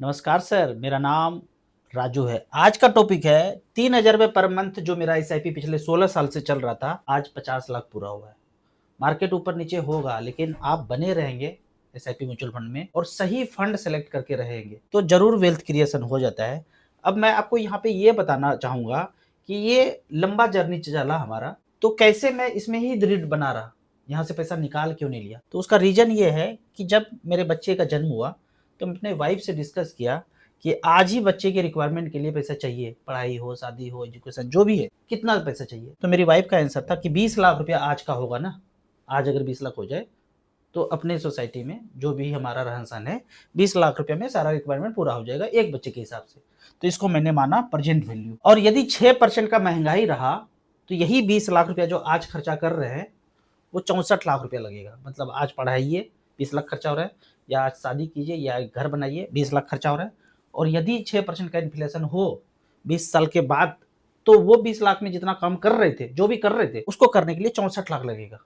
नमस्कार सर, मेरा नाम राजू है। आज का टॉपिक है 3000 रुपये पर मंथ जो मेरा एसआईपी पिछले 16 साल से चल रहा था, आज 50 लाख पूरा हुआ है। मार्केट ऊपर नीचे होगा, लेकिन आप बने रहेंगे एसआईपी म्यूचुअल फंड में और सही फंड सेलेक्ट करके रहेंगे तो जरूर वेल्थ क्रिएशन हो जाता है। अब मैं आपको यहाँ पे ये बताना चाहूँगा कि ये लंबा जर्नी चला हमारा, तो कैसे मैं इसमें ही दृढ़ बना रहा, यहाँ से पैसा निकाल क्यों नहीं लिया। तो उसका रीज़न ये है कि जब मेरे बच्चे का जन्म हुआ तो मैं अपने वाइफ से डिस्कस किया कि आज ही बच्चे के रिक्वायरमेंट के लिए पैसा चाहिए, पढ़ाई हो, शादी हो, एजुकेशन जो भी है, कितना पैसा चाहिए। तो मेरी वाइफ का आंसर था कि 20 लाख रुपया आज का होगा ना, आज अगर 20 लाख हो जाए तो अपने सोसाइटी में जो भी हमारा रहन सहन है 20 लाख रुपये में सारा रिक्वायरमेंट पूरा हो जाएगा एक बच्चे के हिसाब से। तो इसको मैंने माना प्रेजेंट वैल्यू। और यदि 6% का महंगाई रहा तो यही 20 लाख रुपया जो आज खर्चा कर रहे हैं वो 64 लाख रुपया लगेगा। मतलब आज पढ़ाइए 20 लाख खर्चा हो रहा है, या आज शादी कीजिए या घर बनाइए 20 लाख खर्चा हो रहा है। और यदि 6% का इन्फ्लेशन हो 20 साल के बाद, तो वो 20 लाख में जितना काम कर रहे थे, जो भी कर रहे थे, उसको करने के लिए 64 लाख लगेगा।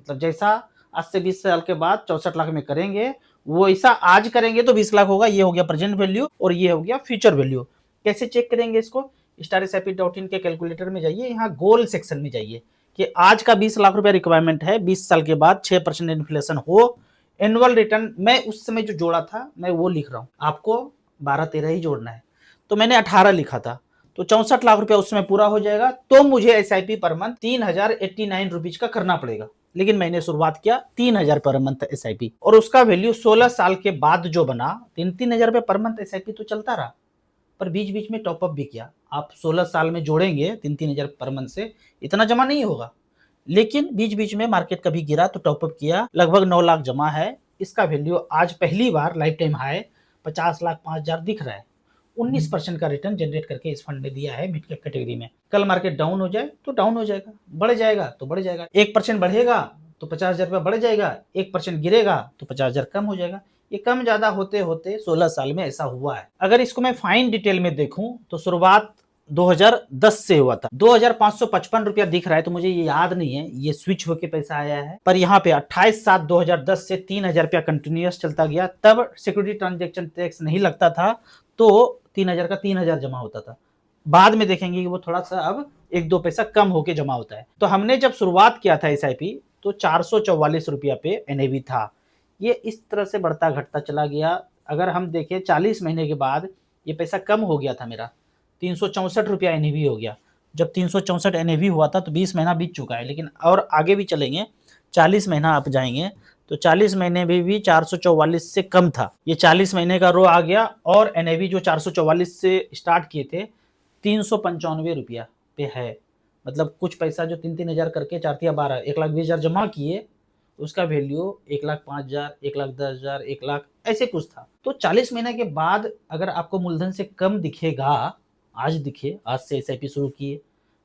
मतलब जैसा आज से 20 साल के बाद 64 लाख में करेंगे, वो ऐसा आज करेंगे तो 20 लाख होगा। ये हो गया प्रेजेंट वैल्यू और ये हो गया फ्यूचर वैल्यू। कैसे चेक करेंगे इसको? StarSIP.in के कैलकुलेटर में जाइए, यहाँ गोल सेक्शन में जाइए कि आज का 20 लाख रुपया रिक्वायरमेंट है, 20 साल के बाद 6% इन्फ्लेशन हो, एनुअल रिटर्न मैं उस समय जो जोड़ा था मैं वो लिख रहा हूँ, आपको 12-13 ही जोड़ना है। तो मैंने 18 लिखा था, तो 64 लाख रुपया उसमें पूरा हो जाएगा। तो मुझे एसआईपी पर मंथ 3089 रुपीज का करना पड़ेगा। लेकिन मैंने शुरुआत किया 3000 पर मंथ एसआईपी, और उसका वैल्यू 16 साल के बाद जो बना 3-3000 रुपये पर मंथ एसआईपी तो चलता रहा, पर बीच बीच में टॉपअप भी किया। आप 16 साल में जोड़ेंगे 3-3000 पर मंथ से इतना जमा नहीं होगा, लेकिन बीच बीच में मार्केट कभी गिरा तो टॉपअप किया। लगभग 9 लाख जमा है। इसका वैल्यू आज पहली बार लाइफ टाइम हाई 50 लाख 5,000 दिख रहा है। 19% का रिटर्न जनरेट करके इस फंड ने दिया है मिड कैप कैटेगरी में। कल मार्केट डाउन हो जाए तो डाउन हो जाएगा, बढ़ जाएगा तो बढ़ जाएगा। 1% बढ़ेगा तो 50,000 रुपया बढ़ जाएगा, 1% गिरेगा तो 50,000 कम हो जाएगा। ये कम ज्यादा होते होते 16 साल में ऐसा हुआ है। अगर इसको मैं फाइन डिटेल में देखूं तो शुरुआत 2010 से हुआ था। 2555 रुपया दिख रहा है, तो मुझे ये याद नहीं है ये स्विच होके पैसा आया है, पर यहाँ पे 28/7/2010 से 3000 रुपया कंटिन्यूअस चलता गया। तब सिक्योरिटी ट्रांजेक्शन टैक्स नहीं लगता था, तो 3000 का 3000 जमा होता था। बाद में देखेंगे कि वो थोड़ा सा अब 1-2 पैसा कम होके जमा होता है। तो हमने जब शुरुआत किया था एसआईपी तो 444 रुपया पे एनएवी था। ये इस तरह से बढ़ता घटता चला गया। अगर हम देखें 40 महीने के बाद ये पैसा कम हो गया था मेरा, 364 रुपया एनएवी हो गया। जब 364 एनएवी हुआ था तो 20 महीना बीत चुका है, लेकिन और आगे भी चलेंगे, 40 महीना आप जाएंगे तो 40 महीने में भी 444 से कम था। ये 40 महीने का रो आ गया, और एनएवी जो 444 से स्टार्ट किए थे 395 रुपया पे है। मतलब कुछ पैसा जो 3-3 हजार करके 4-12 1,20,000 जमा किए, उसका वैल्यू 1,05,000, 1,10,000, 1,00,000 ऐसे कुछ था। तो 40 महीने के बाद अगर आपको मूलधन से कम दिखेगा, आज दिखे, आज से एसआईपी शुरू किए,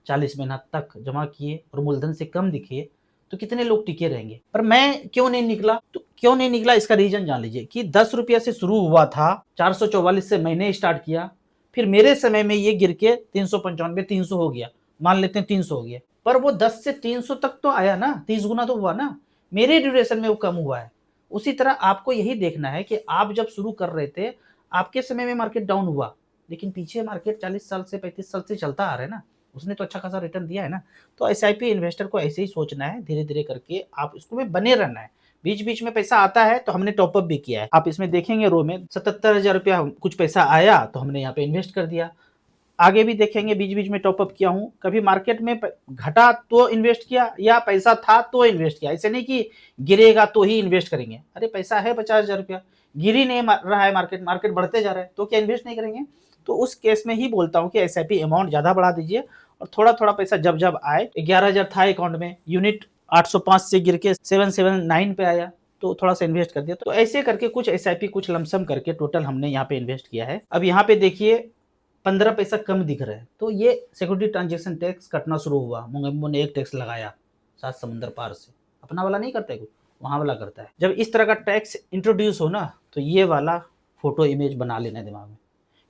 40 महीना तक जमा किए और मूलधन से कम दिखे, तो कितने लोग टिके रहेंगे। पर मैं क्यों नहीं निकला? तो क्यों नहीं निकला इसका रीजन जान लीजिए कि 10 रुपया से शुरू हुआ था, 444 से मैंने स्टार्ट किया, फिर मेरे समय में ये गिर के 395 300 हो गया, मान लेते हैं 300 हो गया, पर वो 10 से 300 तक तो आया ना, 30 गुना तो हुआ ना, मेरे ड्यूरेशन में वो कम हुआ है। उसी तरह आपको यही देखना है कि आप जब शुरू कर रहे थे आपके समय में मार्केट डाउन हुआ, लेकिन पीछे मार्केट 40 साल से 35 साल से चलता आ रहा है ना, उसने तो अच्छा खासा रिटर्न दिया है ना। तो एसआईपी इन्वेस्टर को ऐसे ही सोचना है, धीरे धीरे करके आप इसको में बने रहना है। बीच बीच में पैसा आता है तो हमने टॉपअप भी किया है। आप इसमें देखेंगे रो में 77,000 रुपया कुछ पैसा आया तो हमने यहाँ पे इन्वेस्ट कर दिया। आगे भी देखेंगे बीच बीच में टॉपअप किया हूँ। कभी मार्केट में घटा तो इन्वेस्ट किया, या पैसा था तो इन्वेस्ट किया। ऐसे नहीं कि गिरेगा तो ही इन्वेस्ट करेंगे। अरे पैसा है 50,000 रुपया, गिर ही नहीं रहा है, मार्केट मार्केट बढ़ते जा रहा है, तो क्या इन्वेस्ट नहीं करेंगे? तो उस केस में ही बोलता हूँ कि एसआईपी अमाउंट ज्यादा बढ़ा दीजिए, और थोड़ा थोड़ा पैसा जब जब आए। 11,000 था अकाउंट में, यूनिट 805 से गिर के 779 पे आया, तो थोड़ा सा इन्वेस्ट कर दिया। तो ऐसे करके कुछ एसआईपी कुछ लमसम करके टोटल हमने यहाँ पे इन्वेस्ट किया है। अब यहाँ पे देखिए 15 पैसा कम दिख रहा है, तो ये सिक्योरिटी ट्रांजेक्शन टैक्स कटना शुरू हुआ। मोगेम्बो ने एक टैक्स लगाया 7 समुंदर पार से, अपना वाला नहीं करता है कुछ, वहाँ वाला करता है। जब इस तरह का टैक्स इंट्रोड्यूस हो ना, तो ये वाला फोटो इमेज बना लेना दिमाग में।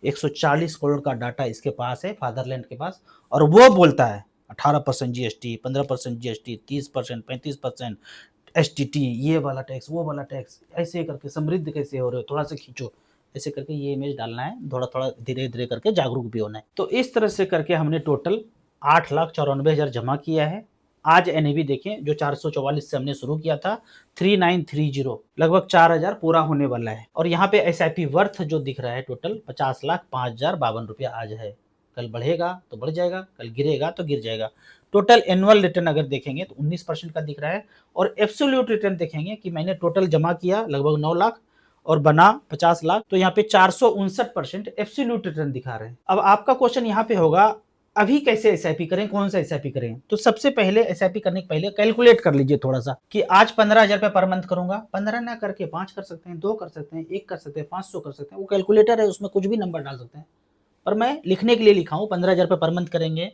140 करोड़ का डाटा इसके पास है, फादरलैंड के पास, और वो बोलता है 18% जीएसटी, 15% जीएसटी, 30%, 35% एसटीटी, ये वाला टैक्स, वो वाला टैक्स, ऐसे करके समृद्ध कैसे हो रहे हो, थोड़ा सा खींचो, ऐसे करके ये इमेज डालना है, थोड़ा थोड़ा धीरे धीरे करके जागरूक भी होना है। तो इस तरह से करके हमने टोटल 8,94,000 जमा किया है। आज एनएवी देखें, जो 444 से हमने शुरू किया था, 3930, लगभग 4,000 पूरा होने वाला है। और यहाँ पे एसआईपी वर्थ जो दिख रहा है टोटल 50,05,052 रुपया आज है। कल बढ़ेगा तो बढ़ जाएगा, कल गिरेगा तो गिर जाएगा। टोटल एनुअल रिटर्न अगर देखेंगे तो 19% का दिख रहा है। और एब्सोल्यूट रिटर्न देखेंगे कि मैंने टोटल जमा किया लगभग 9 लाख और बना 50 लाख, तो यहाँ पे 459% एब्सोल्यूट रिटर्न दिखा रहे हैं। अब आपका क्वेश्चन यहाँ पे होगा, अभी कैसे एसआईपी करें, कौन सा एसआईपी करें? तो सबसे पहले एसआईपी करने के पहले कैलकुलेट कर लीजिए थोड़ा सा कि आज 15,000 रुपए पर मंथ करूंगा। 15 ना करके 5 कर सकते हैं, 2 कर सकते हैं, 1 कर सकते हैं, 500 कर सकते हैं। वो कैलकुलेटर है, उसमें कुछ भी नंबर डाल सकते हैं। और मैं लिखने के लिए लिखा हूँ 15,000 रुपए पर मंथ करेंगे,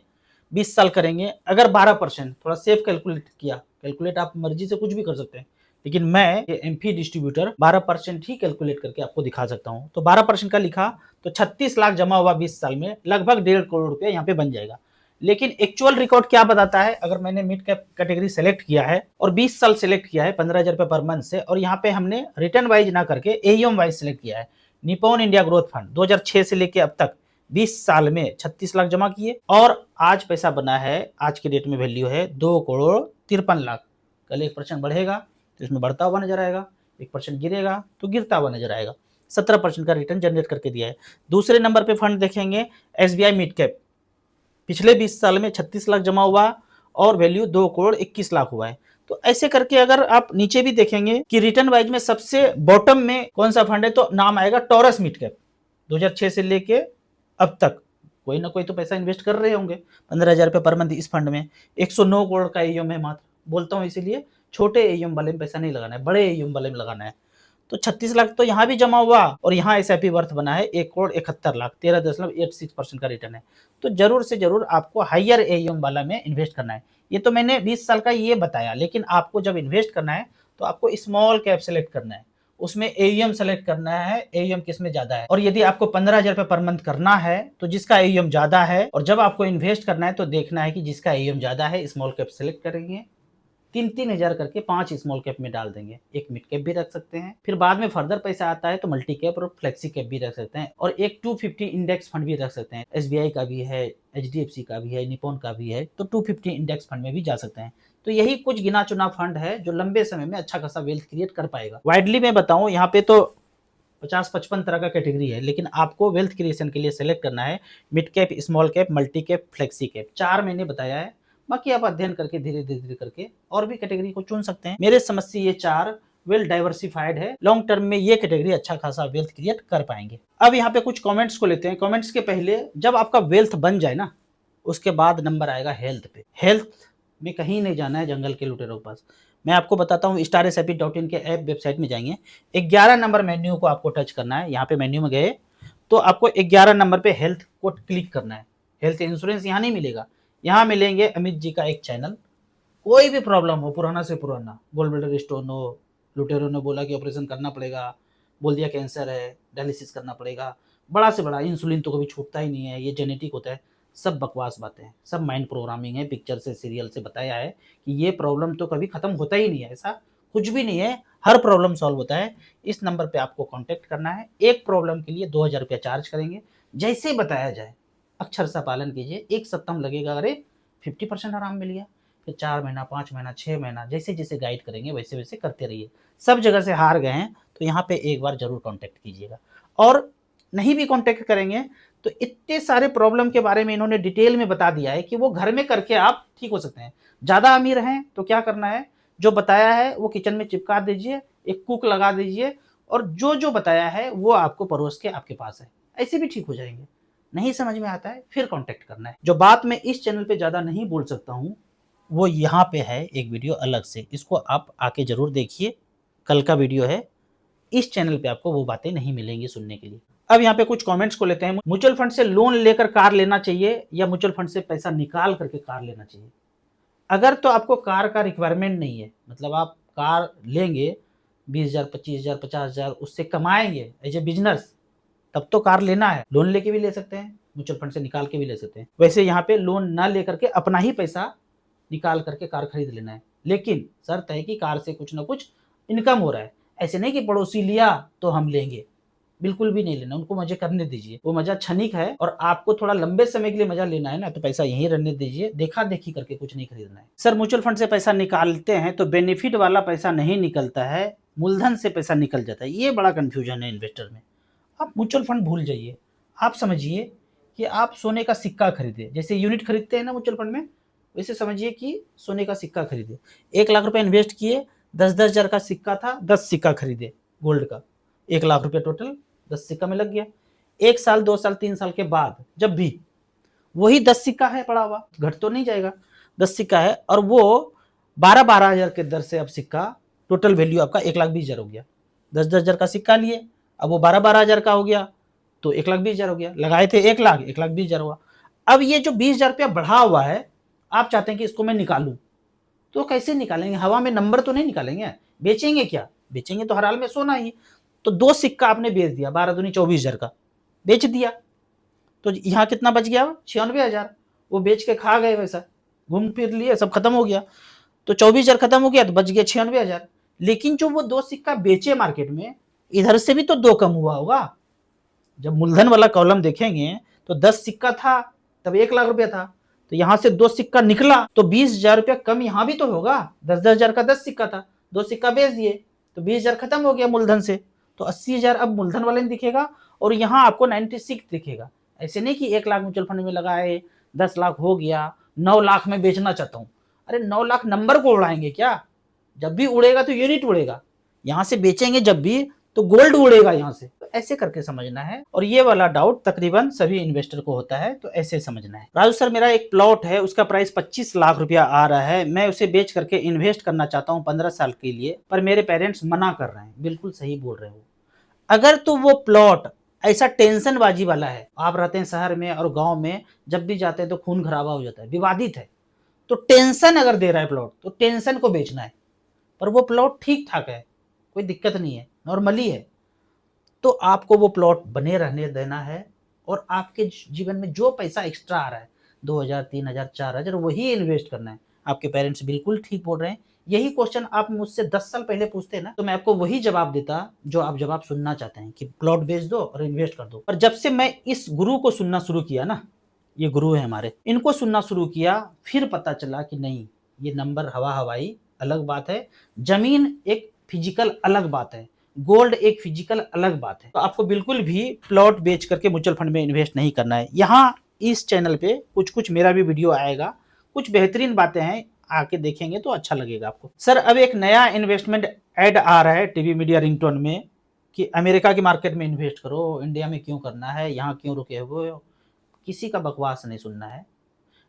20 साल करेंगे। अगर 12%, थोड़ा सेफ कैलकुलेट किया, कैलकुलेट आप मर्जी से कुछ भी कर सकते हैं, लेकिन मैं ये एमपी डिस्ट्रीब्यूटर 12% ही कैलकुलेट करके आपको दिखा सकता हूं। तो 12% का लिखा तो 36 लाख जमा हुआ 20 साल में, लगभग 1.5 करोड़ रुपया यहाँ पे बन जाएगा। लेकिन एक्चुअल रिकॉर्ड क्या बताता है? अगर मैंने मिड कैप कैटेगरी सेलेक्ट किया है और 20 साल सेलेक्ट किया है 15,000 रुपए पर मंथ से, और यहाँ पे हमने रिटर्न वाइज ना करके एईएम वाइज सेलेक्ट किया है। निप्पॉन इंडिया ग्रोथ फंड 2006 से लेके अब तक 20 साल में 36 लाख जमा किए और आज पैसा बना है, आज के डेट में वैल्यू है 2,53,00,000। कल 1% बढ़ेगा तो इसमें बढ़ता हुआ नजर आएगा, 1% गिरेगा तो गिरता हुआ नजर आएगा। 17% का रिटर्न जनरेट करके दिया है। दूसरे नंबर पे फंड देखेंगे एसबीआई मिड कैप, पिछले 20 साल में 36 लाख जमा हुआ और वैल्यू 2,21,00,000 हुआ है। तो ऐसे करके अगर आप नीचे भी देखेंगे कि रिटर्न वाइज में सबसे बॉटम में कौन सा फंड है, तो नाम आएगा टॉरस मिड कैप। 2006 से लेके अब तक कोई ना कोई तो पैसा इन्वेस्ट कर रहे होंगे 15,000 रुपए पर मंथ इस फंड में। 109 करोड़ का एईएम है मात्र, बोलता हूं इसीलिए छोटे एईएम वाले में पैसा नहीं लगाना है, बड़े एईएम वाले में लगाना है। तो 36 लाख तो यहाँ भी जमा हुआ और यहाँ एसआईपी वर्थ बना है 1,71,00,000, 13.86% का रिटर्न है। तो जरूर से जरूर आपको हाइयर एईएम वाला में इन्वेस्ट करना है। ये तो मैंने 20 साल का ये बताया, लेकिन आपको जब इन्वेस्ट करना है तो आपको स्मॉल कैप सेलेक्ट करना है, उसमें एईएम सेलेक्ट करना है, एईएम किसमें ज्यादा है। और यदि आपको 15,000 रुपए पर मंथ करना है तो जिसका एईएम ज्यादा है, और जब आपको इन्वेस्ट करना है तो देखना है कि जिसका एईएम ज्यादा है स्मॉल कैप सेलेक्ट करेंगे, 3-3 हजार करके 5 स्मॉल कैप में डाल देंगे। एक मिड कैप भी रख सकते हैं, फिर बाद में फर्दर पैसा आता है तो मल्टी कैप और फ्लेक्सी कैप भी रख सकते हैं, और एक 250 इंडेक्स फंड भी रख सकते हैं। एसबीआई का भी है, एचडीएफसी का भी है, निप्पॉन का भी है, तो 250 इंडेक्स फंड में भी जा सकते हैं। तो यही कुछ गिना चुना फंड है जो लंबे समय में अच्छा खासा वेल्थ क्रिएट कर पाएगा। वाइडली मैं बताऊं, यहाँ पे तो 50-55 तरह का कैटेगरी है, लेकिन आपको वेल्थ क्रिएशन के लिए सेलेक्ट करना है mid cap, small cap, multi cap, flexi cap. 4 मैंने बताया है, बाकी आप अध्ययन करके धीरे धीरे करके और भी कैटेगरी को चुन सकते हैं। मेरे समझ से ये 4 वेल डाइवर्सिफाइड है, लॉन्ग टर्म में ये कैटेगरी अच्छा खासा वेल्थ क्रिएट कर पाएंगे। अब यहाँ पे कुछ कमेंट्स को लेते हैं। कमेंट्स के पहले, जब आपका वेल्थ बन जाए ना, उसके बाद नंबर आएगा हेल्थ पे। हेल्थ में कहीं नहीं जाना है जंगल के लुटेरों के पास। मैं आपको बताता हूँ, StarSIP.in के ऐप वेबसाइट में जाएंगे, 11 नंबर मेन्यू को आपको टच करना है। यहाँ पे मेन्यू में गए तो आपको 11 नंबर पे हेल्थ को क्लिक करना है। हेल्थ इंश्योरेंस यहाँ नहीं मिलेगा, यहाँ मिलेंगे अमित जी का एक चैनल। कोई भी प्रॉब्लम हो, पुराना से पुराना, गोल्ड ब्लैडर स्टोन हो, लुटेरों ने बोला कि ऑपरेशन करना पड़ेगा, बोल दिया कैंसर है, डायलिसिस करना पड़ेगा, बड़ा से बड़ा, इंसुलिन तो कभी छूटता ही नहीं है, ये जेनेटिक होता है, सब बकवास बातें हैं, सब माइंड प्रोग्रामिंग है। पिक्चर से, सीरियल से बताया है कि ये प्रॉब्लम तो कभी खत्म होता ही नहीं है, ऐसा कुछ भी नहीं है, हर प्रॉब्लम सॉल्व होता है। इस नंबर पे आपको कांटेक्ट करना है। एक प्रॉब्लम के लिए 2,000 रुपया चार्ज करेंगे, जैसे ही बताया जाए अक्षर सा पालन कीजिए। एक सप्ताह में लगेगा, अरे 50% आराम मिल गया, फिर 4 महीना, 5 महीना, 6 महीना, जैसे जैसे गाइड करेंगे वैसे वैसे करते रहिए। सब जगह से हार गए हैं तो यहाँ पे एक बार जरूर कांटेक्ट कीजिएगा, और नहीं भी कांटेक्ट करेंगे तो इतने सारे प्रॉब्लम के बारे में इन्होंने डिटेल में बता दिया है कि वो घर में करके आप ठीक हो सकते हैं। ज्यादा अमीर हैं तो क्या करना है, जो बताया है वो किचन में चिपका दीजिए, एक कुक लगा दीजिए, और जो जो बताया है वो आपको परोस के आपके पास है, ऐसे भी ठीक हो जाएंगे। नहीं समझ में आता है फिर कांटेक्ट करना है। जो बात मैं इस चैनल पे ज्यादा नहीं बोल सकता हूँ, वो यहाँ पे है एक वीडियो अलग से, इसको आप आके जरूर देखिए, कल का वीडियो है। इस चैनल पे आपको वो बातें नहीं मिलेंगी सुनने के लिए। अब यहाँ पे कुछ कमेंट्स को लेते हैं। म्यूचुअल फंड से लोन लेकर कार लेना चाहिए या म्यूचुअल फंड से पैसा निकाल करके कार लेना चाहिए? अगर तो आपको कार का रिक्वायरमेंट नहीं है, मतलब आप कार लेंगे 20,000, 25,000, 50,000 उससे कमाएंगे एज ए बिजनेस, तब तो कार लेना है। लोन लेके भी ले सकते हैं, म्यूचुअल फंड से निकाल के भी ले सकते हैं। वैसे यहाँ पे लोन ना लेकर के अपना ही पैसा निकाल करके कार खरीद लेना है, लेकिन शर्त है कि कार से कुछ ना कुछ इनकम हो रहा है। ऐसे नहीं कि पड़ोसी लिया तो हम लेंगे, बिल्कुल भी नहीं लेना, उनको मजे करने दीजिए। वो मजा क्षणिक है और आपको थोड़ा लंबे समय के लिए मजा लेना है ना, तो पैसा यहीं रहने दीजिए। देखा देखी करके कुछ नहीं खरीदना है। सर म्यूचुअल फंड से पैसा निकालते हैं तो बेनिफिट वाला पैसा नहीं निकलता है, मूलधन से पैसा निकल जाता है। ये बड़ा कंफ्यूजन है इन्वेस्टर में। आप म्यूचुअल फंड भूल जाइए। आप समझिए कि आप सोने का सिक्का खरीदे, जैसे यूनिट खरीदते हैं ना म्यूचुअल फंड में, वैसे समझिए कि सोने का सिक्का खरीदे। 1 लाख रुपए इन्वेस्ट किए, 10-10 हजार का सिक्का था, 10 सिक्का खरीदे गोल्ड का, 1 लाख रुपए टोटल 10 सिक्का में लग गया। 1 साल 2 साल 3 साल के बाद जब भी वही 10 सिक्का है पड़ा हुआ, घट तो नहीं जाएगा, 10 सिक्का है और वो 12-12 हजार के दर से अब सिक्का टोटल वैल्यू आपका 1,20,000 हो गया। 10-10 हजार का सिक्का लिए, अब वो 12-12 हजार का हो गया तो 1,20,000 हो गया। लगाए थे 1 लाख, 1,20,000 हुआ। अब ये जो 20,000 रुपया बढ़ा हुआ है, आप चाहते हैं कि इसको मैं निकालूं, तो कैसे निकालेंगे? हवा में नंबर तो नहीं निकालेंगे। बेचेंगे क्या? बेचेंगे तो हर हाल में सोना ही। तो 2 सिक्का आपने बेच दिया, 12 दूनी 24,000 का बेच दिया, तो यहाँ कितना बच गया? 96,000। वो बेच के खा गए पैसा, घूम फिर लिए, सब खत्म हो गया। तो 24,000 खत्म हो गया तो बच गया 96,000। लेकिन जो वो 2 सिक्का बेचे मार्केट में, इधर से भी तो 2 कम हुआ होगा। जब मूलधन वाला कॉलम देखेंगे तो 10 सिक्का था तब 1 लाख रुपया था, तो यहां से 2 सिक्का निकला तो 20,000 रुपया कम यहां भी तो होगा। 10-10 हजार का 10 सिक्का था, 2 सिक्का बेच दिए तो 20,000 खत्म हो गया मूलधन से, तो 80,000 अब मूलधन वाले में दिखेगा और यहाँ आपको 96 दिखेगा। ऐसे नहीं कि 1 लाख म्यूचुअल फंड में लगाए, 10 लाख हो गया, 9 लाख में बेचना चाहता हूँ। अरे 9 लाख नंबर को उड़ाएंगे क्या? जब भी उड़ेगा तो यूनिट उड़ेगा, यहां से बेचेंगे जब भी तो गोल्ड उड़ेगा यहां से। तो ऐसे करके समझना है, और ये वाला डाउट तकरीबन सभी इन्वेस्टर को होता है, तो ऐसे समझना है। राजू सर, मेरा एक प्लॉट है, उसका प्राइस 25 लाख रुपया आ रहा है, मैं उसे बेच करके इन्वेस्ट करना चाहता हूँ 15 साल के लिए, पर मेरे पेरेंट्स मना कर रहे हैं। बिल्कुल सही बोल रहे हो। अगर तो वो प्लॉट ऐसा टेंशन बाजी वाला है, आप रहते हैं शहर में और गांव में, जब भी जाते हैं तो खून खराबा हो जाता है, विवादित है, तो टेंशन अगर दे रहा है प्लॉट, तो टेंशन को बेचना है। पर वो प्लॉट ठीक ठाक है, कोई दिक्कत नहीं है, नॉर्मली है, तो आपको वो प्लॉट बने रहने देना है। और आपके जीवन में जो पैसा एक्स्ट्रा आ रहा है, 2,000 3,000 4,000, वही इन्वेस्ट करना है। आपके पेरेंट्स बिल्कुल ठीक बोल रहे हैं। यही क्वेश्चन आप मुझसे 10 साल पहले पूछते ना, तो मैं आपको वही जवाब देता जो आप जवाब सुनना चाहते हैं, कि प्लॉट बेच दो और इन्वेस्ट कर दो। पर जब से मैं इस गुरु को सुनना शुरू किया ना, ये गुरु है हमारे, इनको सुनना शुरू किया, फिर पता चला कि नहीं, ये नंबर हवा हवाई अलग बात है, जमीन एक फिजिकल अलग बात है, गोल्ड एक फिजिकल अलग बात है। तो आपको बिल्कुल भी प्लॉट बेच करके म्यूचुअल फंड में इन्वेस्ट नहीं करना है। यहाँ इस चैनल पे कुछ कुछ मेरा भी वीडियो आएगा, कुछ बेहतरीन बातें हैं, आके देखेंगे तो अच्छा लगेगा आपको। सर, अब एक नया इन्वेस्टमेंट ऐड आ रहा है टीवी मीडिया रिंगटोन में, कि अमेरिका की मार्केट में इन्वेस्ट करो, इंडिया में क्यों करना है, यहाँ क्यों रुके हुए हो। किसी का बकवास नहीं सुनना है।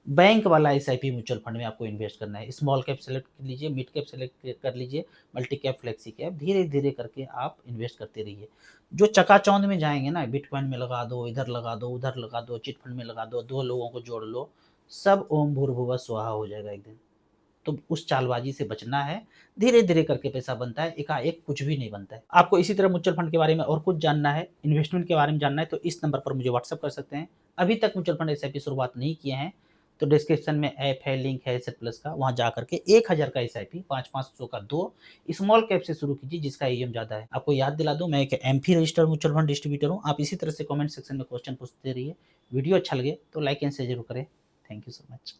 बैंक वाला एसआईपी म्यूचुअल फंड में आपको इन्वेस्ट करना है। स्मॉल कैप सेलेक्ट कर लीजिए, मिड कैप सेलेक्ट कर लीजिए, मल्टी कैप, फ्लेक्सी कैप, धीरे धीरे करके आप इन्वेस्ट करते रहिए। जो चकाचौंध में जाएंगे ना, बिटकॉइन में लगा दो, इधर लगा दो, उधर लगा दो, चिट फंड में लगा दो, 2 लोगों को जोड़ लो, सब ओम भूर्भुवः स्वाहा हो जाएगा एक दिन। तो उस चालबाजी से बचना है। धीरे धीरे करके पैसा बनता है, एकाएक कुछ भी नहीं बनता है। आपको इसी तरह म्यूचुअल फंड के बारे में और कुछ जानना है, इन्वेस्टमेंट के बारे में जानना है, तो इस नंबर पर मुझे व्हाट्सअप कर सकते हैं। अभी तक म्यूचुअल फंड एसआईपी शुरुआत नहीं किए हैं तो डिस्क्रिप्शन में ऐप है, लिंक है एसेट प्लस का, वहां जा करके 1,000 का एसआईपी, 500 का 2 स्मॉल कैप से शुरू कीजिए, जिसका ईएम ज्यादा है। आपको याद दिला दूं, मैं एक MP registered mutual fund distributor हूं। आप इसी तरह से कमेंट सेक्शन में क्वेश्चन पूछते रहिए। वीडियो अच्छा लगे तो लाइक एंड शेयर जरूर करें। Thank you so much.